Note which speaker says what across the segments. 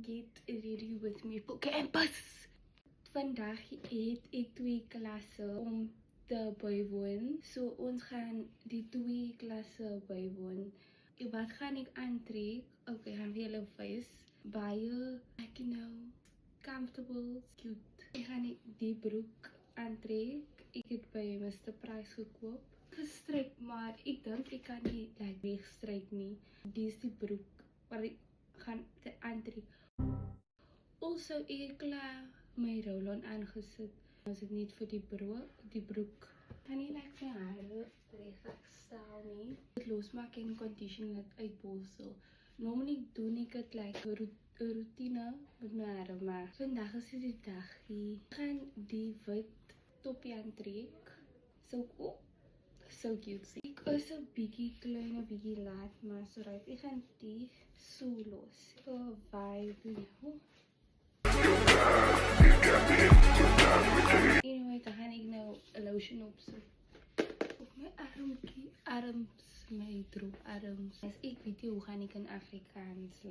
Speaker 1: get ready with me for campus. Vandag het ek 2 klasse om te bywoon. So ons gaan die 2 klasse bywoon. Wat gaan ek aantrek? Okay, gaan vir julle wys. Baie, ek comfortable, cute. Ek gaan die broek aantrek. Ek het by Mr. Price gekoop. Gestryk, maar ek dink ek kan nie wegstryk nie. Dis die broek wat ek gaan aantrek. Also, ek het klaar my roll-on aangesit. As ek net vir die broek. Kan nie my hare regtig stel nie. Ek losmaak en condition dit uitborsel. Normally doen ek dit een routine met my hare, maar vandag is die dag. Ek gaan die wit topie aantrek. So cute. Ek is een klein bietjie laat, maar so right. Ek gaan die so los. So vibe nou. Anyway, dan gaan ek nou lotion opsoek. Op my arms, my droop arms. As ek weet hoe gaan ek in Afrikaans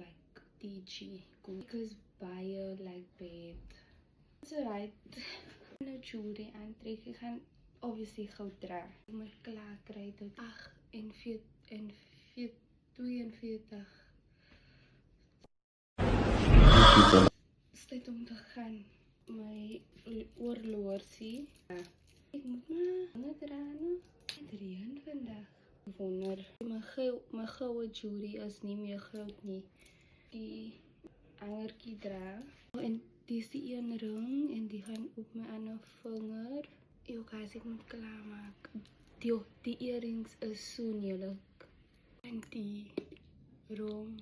Speaker 1: DG. Ek is baie bad. So right. Nou jewelry aantrek. Ek gaan obviously goud dra. Ek moet klaar kry tot 42. Is tyd om te gaan. My oorloorsie. Ek moet maar dra. Het reën vandag. Wonder. My goue jewelry is nie meer goud nie. Die angertjie dra. En dis die een ring en die gaan op my ander vinger. Yo guys, ek moet klaarmaak. Die earrings is so neerlik. En die ring.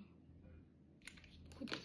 Speaker 1: Goed,